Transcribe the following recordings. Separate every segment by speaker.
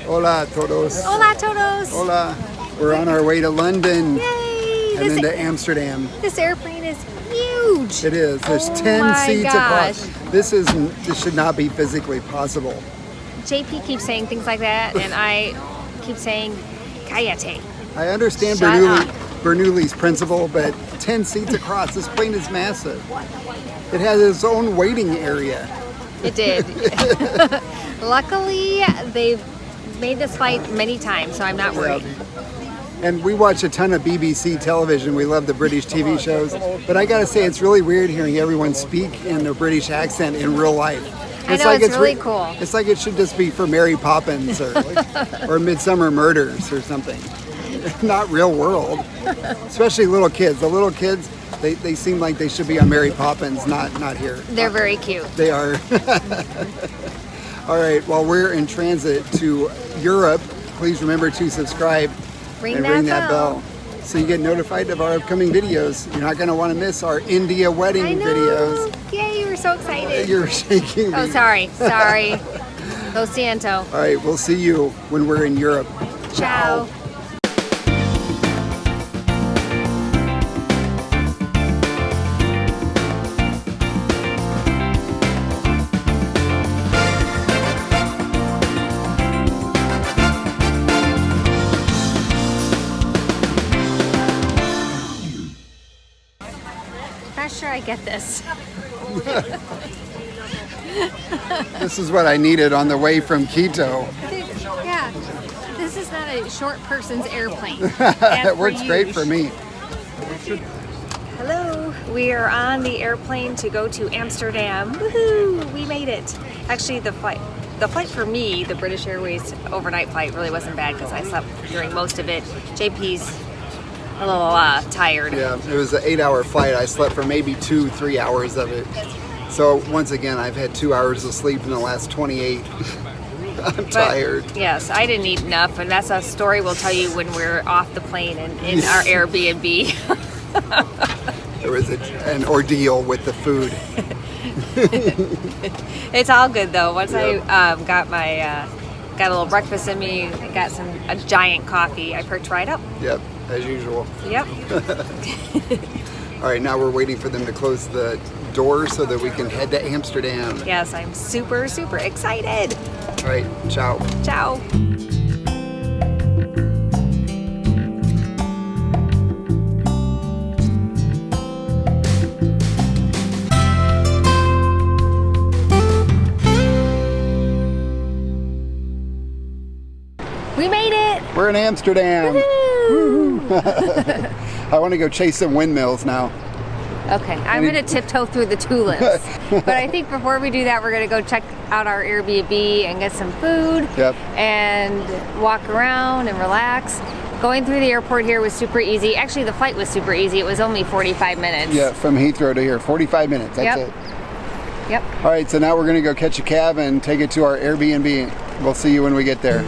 Speaker 1: Hola todos.
Speaker 2: Hola todos.
Speaker 1: Hola. We're on our way to London.
Speaker 2: Yay!
Speaker 1: And then to Amsterdam.
Speaker 2: This airplane is huge.
Speaker 1: It is. There's 10 seats across. This should not be physically possible.
Speaker 2: JP keeps saying things like that, and I keep saying, "Cállate."
Speaker 1: I understand Bernoulli's principle, but 10 seats across. This plane is massive. It has its own waiting area.
Speaker 2: It did. Luckily, they've made this flight many times, so I'm not worried.
Speaker 1: And we watch a ton of BBC television. We love the British TV shows. But I gotta say, it's really weird hearing everyone speak in a British accent in real life.
Speaker 2: I know, it's really cool.
Speaker 1: It's like it should just be for Mary Poppins or Midsummer Murders or something. Not real world. Especially little kids. The little kids, they seem like they should be on Mary Poppins, not here.
Speaker 2: They're very cute.
Speaker 1: They are. All right, while we're in transit to Europe, please remember to subscribe and ring that bell so you get notified of our upcoming videos. You're not going to want to miss our India wedding videos.
Speaker 2: Yay, you were so excited.
Speaker 1: You're shaking me.
Speaker 2: Oh, sorry. Lo siento.
Speaker 1: All right, we'll see you when we're in Europe.
Speaker 2: Ciao. Not sure I get this.
Speaker 1: This is what I needed on the way from Quito.
Speaker 2: Yeah, this is not a short person's airplane.
Speaker 1: It works great for me.
Speaker 2: Hello, we are on the airplane to go to Amsterdam. Woohoo! We made it. Actually, the flight for me, the British Airways overnight flight, really wasn't bad because I slept during most of it. JP's a little tired.
Speaker 1: Yeah, it was an 8-hour flight. I slept for maybe 2-3 hours of it. So once again, I've had 2 hours of sleep in the last 28. I'm tired.
Speaker 2: Yes, I didn't eat enough, and that's a story we'll tell you when we're off the plane and in our Airbnb.
Speaker 1: There was an ordeal with the food.
Speaker 2: It's all good though. Once I got my got a little breakfast in me, got a giant coffee, I perked right up.
Speaker 1: Yep, as usual.
Speaker 2: Yep.
Speaker 1: All right, now we're waiting for them to close the door so that we can head to Amsterdam.
Speaker 2: Yes, I'm super, super excited.
Speaker 1: All right, ciao.
Speaker 2: Ciao. We made it!
Speaker 1: We're in Amsterdam.
Speaker 2: Woohoo!
Speaker 1: I want to go chase some windmills now.
Speaker 2: Okay, I'm going to tiptoe through the tulips. But I think before we do that, we're going to go check out our Airbnb and get some food.
Speaker 1: Yep.
Speaker 2: And walk around and relax. Going through the airport here was super easy. Actually, the flight was super easy. It was only 45 minutes.
Speaker 1: Yeah, from Heathrow to here, 45 minutes, that's it.
Speaker 2: Yep.
Speaker 1: All right, so now we're going to go catch a cab and take it to our Airbnb. We'll see you when we get there.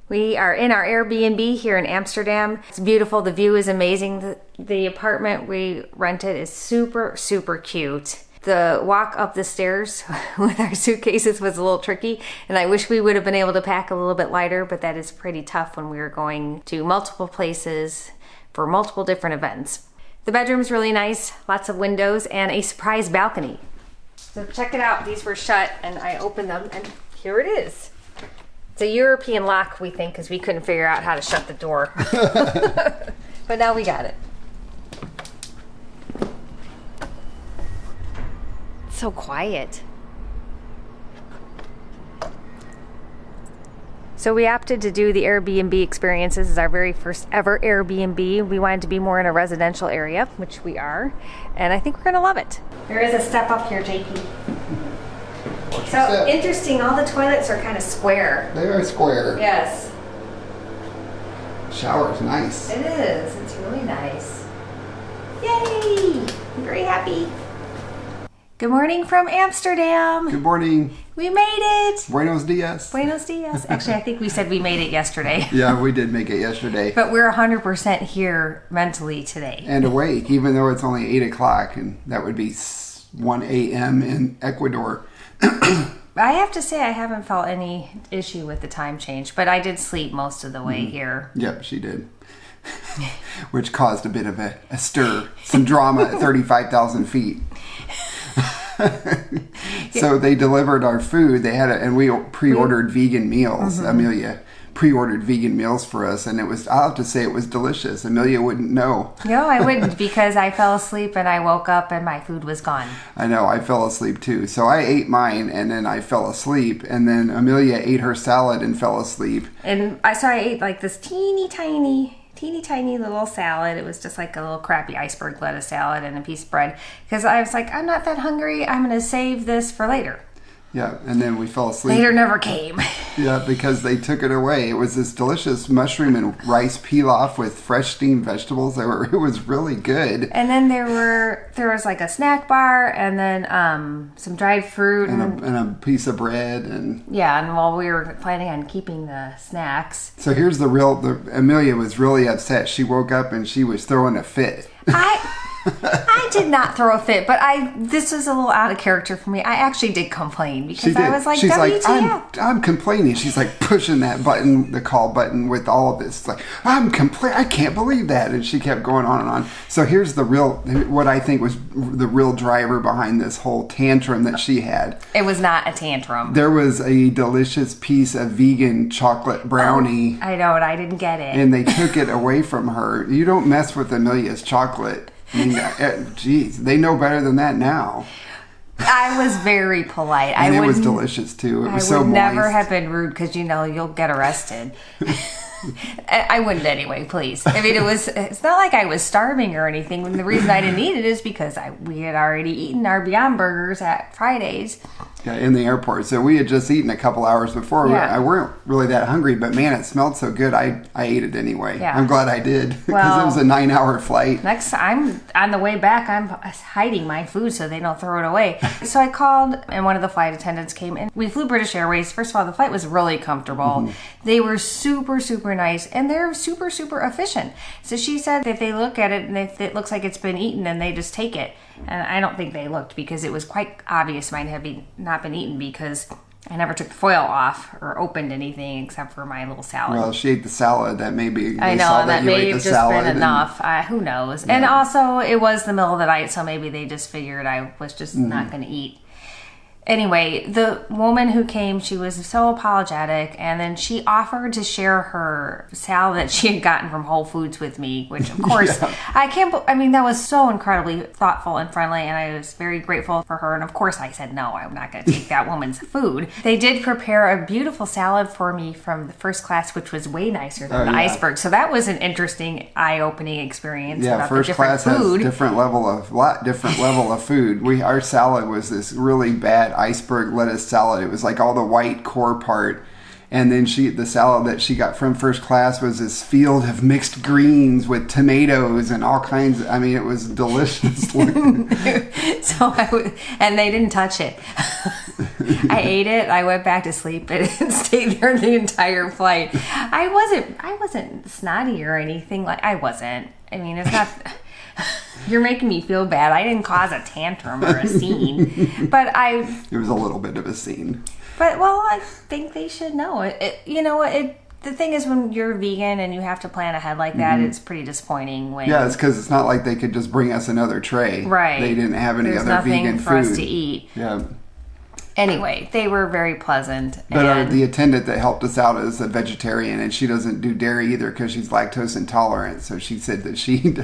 Speaker 2: We are in our Airbnb here in Amsterdam. It's beautiful. The view is amazing. The apartment we rented is super, super cute. The walk up the stairs with our suitcases was a little tricky, and I wish we would have been able to pack a little bit lighter, but that is pretty tough when we were going to multiple places for multiple different events. The bedroom's really nice, lots of windows, and a surprise balcony. So check it out. These were shut, and I opened them, and here it is. It's a European lock, we think, because we couldn't figure out how to shut the door. But now we got it. It's so quiet. So we opted to do the Airbnb experience. This is our very first ever Airbnb. We wanted to be more in a residential area, which we are, and I think we're gonna love it. There is a step up here, JP. So interesting, all the toilets are kind of square.
Speaker 1: They are square.
Speaker 2: Yes.
Speaker 1: Shower's nice.
Speaker 2: It is. It's really nice. Yay! I'm very happy. Good morning from Amsterdam.
Speaker 1: Good morning.
Speaker 2: We made it.
Speaker 1: Buenos dias.
Speaker 2: Buenos dias. Actually, I think we said we made it yesterday.
Speaker 1: Yeah, we did make it yesterday.
Speaker 2: But we're 100% here mentally today.
Speaker 1: And awake, even though it's only 8 o'clock, and that would be 1 a.m. in Ecuador.
Speaker 2: I have to say I haven't felt any issue with the time change, but I did sleep most of the way here.
Speaker 1: Yep, she did. Which caused a bit of a stir, some drama at 35,000 feet. So they delivered our food. And we pre-ordered vegan meals. Mm-hmm. Amelia pre-ordered vegan meals for us, and I'll have to say it was delicious. Amelia wouldn't know.
Speaker 2: No, I wouldn't, because I fell asleep and I woke up and my food was gone.
Speaker 1: I know, I fell asleep too. So I ate mine and then I fell asleep, and then Amelia ate her salad and fell asleep.
Speaker 2: And I ate like this teeny tiny little salad. It was just like a little crappy iceberg lettuce salad and a piece of bread, because I was like, I'm not that hungry. I'm going to save this for later.
Speaker 1: Yeah, and then we fell asleep.
Speaker 2: Later never came.
Speaker 1: Yeah, because they took it away. It was this delicious mushroom and rice pilaf with fresh steamed vegetables. It was really good.
Speaker 2: And then there was like a snack bar, and then some dried fruit
Speaker 1: and a piece of bread, and
Speaker 2: while we were planning on keeping the snacks.
Speaker 1: So here's Amelia was really upset. She woke up and she was throwing a fit.
Speaker 2: I did not throw a fit, but this was a little out of character for me. I actually did complain, because I was like,
Speaker 1: she's
Speaker 2: WTF?
Speaker 1: like, I'm complaining. She's like pushing that button, the call button, with all of this. It's like, I can't believe that. And she kept going on and on. So here's what I think was the real driver behind this whole tantrum that she had.
Speaker 2: It was not a tantrum.
Speaker 1: There was a delicious piece of vegan chocolate brownie.
Speaker 2: I know, and I didn't get it.
Speaker 1: And they took it away from her. You don't mess with Amelia's chocolate. I mean, geez, they know better than that now.
Speaker 2: I was very polite.
Speaker 1: And it was delicious too. It was so moist.
Speaker 2: I would never have been rude, because you'll get arrested. I wouldn't anyway, please. I mean, it's not like I was starving or anything. The reason I didn't eat it is because we had already eaten our Beyond Burgers at Fridays.
Speaker 1: Yeah, in the airport. So we had just eaten a couple hours before.
Speaker 2: Yeah.
Speaker 1: I weren't really that hungry, but man, it smelled so good. I ate it anyway.
Speaker 2: Yeah.
Speaker 1: I'm glad I did, because it was a 9-hour flight.
Speaker 2: Next time, on the way back, I'm hiding my food so they don't throw it away. So I called, and one of the flight attendants came in. We flew British Airways. First of all, the flight was really comfortable. Mm-hmm. They were super, super nice, and they're super, super efficient. So she said if they look at it and if it looks like it's been eaten, then they just take it. And I don't think they looked, because it was quite obvious mine had not been eaten, because I never took the foil off or opened anything except for my little salad.
Speaker 1: Well, she ate the salad. That maybe
Speaker 2: I know that may have just been enough. Who knows? Yeah. And also, it was the middle of the night, so maybe they just figured I was just not going to eat. Anyway, the woman who came, she was so apologetic, and then she offered to share her salad that she had gotten from Whole Foods with me, which of course, that was so incredibly thoughtful and friendly, and I was very grateful for her, and of course I said no, I'm not going to take that woman's food. They did prepare a beautiful salad for me from the first class, which was way nicer than the iceberg, so that was an interesting, eye-opening experience.
Speaker 1: Yeah, first class has different level of food. Our salad was this really bad iceberg lettuce salad. It was like all the white core part, and then the salad that she got from first class was this field of mixed greens with tomatoes and all kinds of, it was delicious looking.
Speaker 2: And they didn't touch it. I ate it, I went back to sleep, and stayed there the entire flight. I wasn't snotty or anything. I wasn't. It's not. You're making me feel bad. I didn't cause a tantrum or a scene, but it was
Speaker 1: a little bit of a scene.
Speaker 2: But I think they should know it. The thing is, when you're vegan and you have to plan ahead like that, it's pretty disappointing.
Speaker 1: It's because it's not like they could just bring us another tray.
Speaker 2: Right.
Speaker 1: They didn't have any other vegan food
Speaker 2: for us to eat.
Speaker 1: Yeah.
Speaker 2: Anyway, they were very pleasant.
Speaker 1: But the attendant that helped us out is a vegetarian, and she doesn't do dairy either because she's lactose intolerant. So she said that she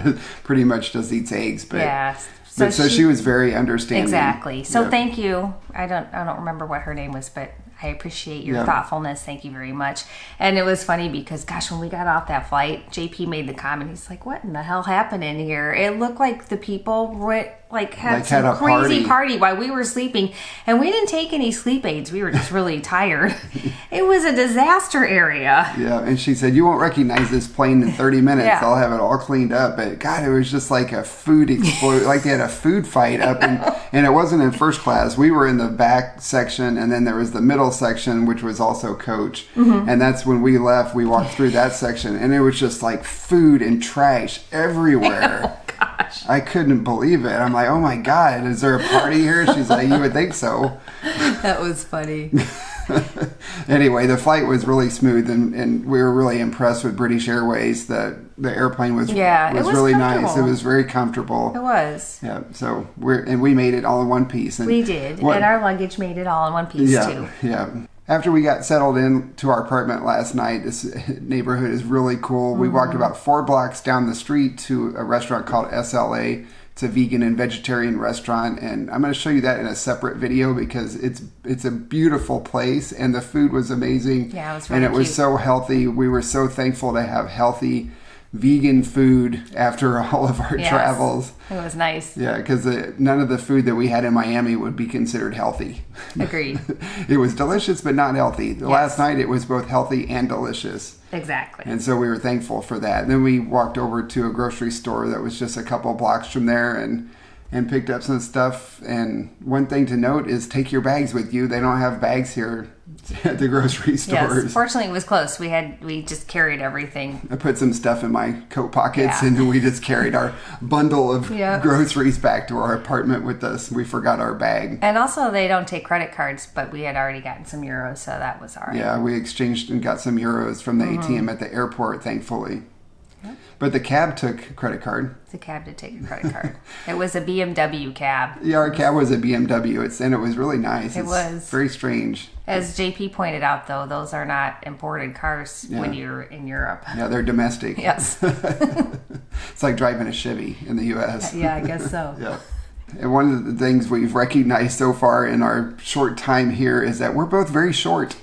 Speaker 1: pretty much just eats eggs. But, yeah. So she was very understanding.
Speaker 2: Exactly. So thank you. I don't remember what her name was, but I appreciate your thoughtfulness. Thank you very much. And it was funny because, gosh, when we got off that flight, JP made the comment. He's like, what in the hell happened in here? It looked like the people were, had some crazy party while we were sleeping. And we didn't take any sleep aids. We were just really tired. It was a disaster area.
Speaker 1: Yeah, and she said, you won't recognize this plane in 30 minutes. They'll have it all cleaned up. But, God, it was just like a food explosion. Like they had a food fight up. And it wasn't in first class. We were in the back section, and then there was the middle section, which was also coach. And that's when we left. We walked through that section, and it was just like food and trash everywhere. Gosh. I couldn't believe it. I'm like, oh my God, is there a party here? She's like, you would think so.
Speaker 2: That was funny.
Speaker 1: Anyway, the flight was really smooth, and we were really impressed with British Airways. The airplane was really nice. It was very comfortable.
Speaker 2: It was.
Speaker 1: Yeah. So we made it all in one piece. And
Speaker 2: we did, and our luggage made it all in one piece too.
Speaker 1: Yeah. After we got settled into our apartment last night, this neighborhood is really cool. We walked about 4 blocks down the street to a restaurant called SLA. It's a vegan and vegetarian restaurant, and I'm going to show you that in a separate video because it's a beautiful place, and the food was amazing.
Speaker 2: Yeah, it was really
Speaker 1: cute. Was so healthy. We were so thankful to have healthy vegan food after all of our travels.
Speaker 2: It was nice.
Speaker 1: Yeah, because none of the food that we had in Miami would be considered healthy.
Speaker 2: Agreed.
Speaker 1: It was delicious, but not healthy. Last night it was both healthy and delicious.
Speaker 2: Exactly.
Speaker 1: And so we were thankful for that. And then we walked over to a grocery store that was just a couple blocks from there and picked up some stuff. And one thing to note is take your bags with you. They don't have bags here at the grocery stores.
Speaker 2: Yes, fortunately it was close. We just carried everything.
Speaker 1: I put some stuff in my coat pockets and we just carried our bundle of groceries back to our apartment with us. We forgot our bag.
Speaker 2: And also they don't take credit cards, but we had already gotten some euros, so that was all right.
Speaker 1: Yeah, we exchanged and got some euros from the ATM at the airport, thankfully. Yep. But the cab took a credit card.
Speaker 2: The cab did take a credit card. It was a BMW cab.
Speaker 1: Yeah, our cab was a BMW. And it was really nice.
Speaker 2: It was.
Speaker 1: Very strange.
Speaker 2: As JP pointed out, though, those are not imported cars when you're in Europe.
Speaker 1: Yeah, they're domestic.
Speaker 2: Yes.
Speaker 1: It's like driving a Chevy in the U.S.
Speaker 2: Yeah, I guess so.
Speaker 1: Yeah. And one of the things we've recognized so far in our short time here is that we're both very short.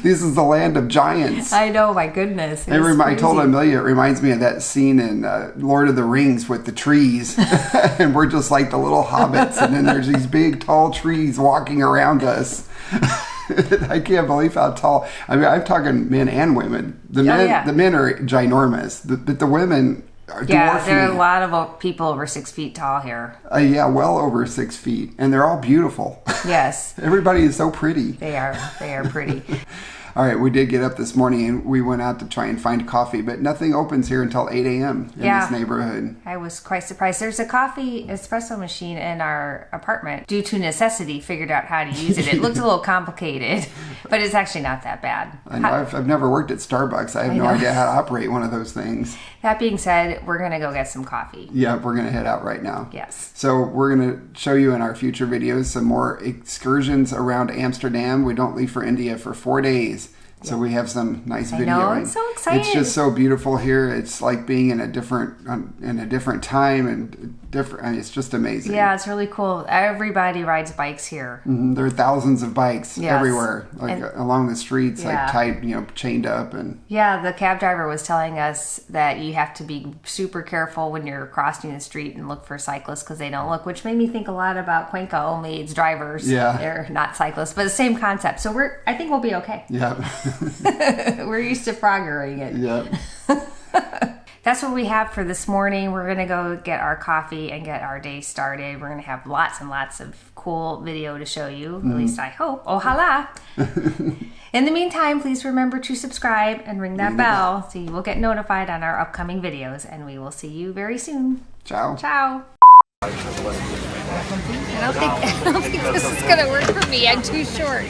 Speaker 1: This is the land of giants.
Speaker 2: I know, my goodness.
Speaker 1: I told Amelia, it reminds me of that scene in Lord of the Rings with the trees. And we're just like the little hobbits. And then there's these big, tall trees walking around us. I can't believe how tall. I mean, I'm talking men and women. The men are ginormous. But the women are dwarfing.
Speaker 2: Yeah, there are a lot of people over 6 feet tall here.
Speaker 1: Well over 6 feet. And they're all beautiful.
Speaker 2: Yes.
Speaker 1: Everybody is so pretty.
Speaker 2: They are pretty.
Speaker 1: All right, we did get up this morning and we went out to try and find coffee, but nothing opens here until 8 a.m. in this neighborhood. I
Speaker 2: was quite surprised. There's a coffee espresso machine in our apartment. Due to necessity, figured out how to use it. It looked a little complicated, but it's actually not that bad.
Speaker 1: I know. I've never worked at Starbucks. I have no idea how to operate one of those things.
Speaker 2: That being said, we're going to go get some coffee.
Speaker 1: Yeah, we're going to head out right now.
Speaker 2: Yes.
Speaker 1: So we're going to show you in our future videos some more excursions around Amsterdam. We don't leave for India for 4 days. So we have some nice video.
Speaker 2: I know, I'm so excited.
Speaker 1: It's just so beautiful here. It's like being in a different time and different. I mean, it's just amazing.
Speaker 2: Yeah, it's really cool. Everybody rides bikes here.
Speaker 1: Mm-hmm. There are thousands of bikes everywhere, along the streets, like tied, chained up. And
Speaker 2: the cab driver was telling us that you have to be super careful when you're crossing the street and look for cyclists because they don't look, which made me think a lot about Cuenca. Only it's drivers.
Speaker 1: Yeah,
Speaker 2: they're not cyclists, but the same concept. So I think we'll be okay.
Speaker 1: Yeah.
Speaker 2: We're used to froggering it.
Speaker 1: Yeah.
Speaker 2: That's what we have for this morning. We're going to go get our coffee and get our day started. We're going to have lots and lots of cool video to show you. At least I hope. Ojalá. In the meantime, please remember to subscribe and ring that bell so you will get notified on our upcoming videos. And we will see you very soon.
Speaker 1: Ciao.
Speaker 2: Ciao. I don't think this is going to work for me. I'm too short.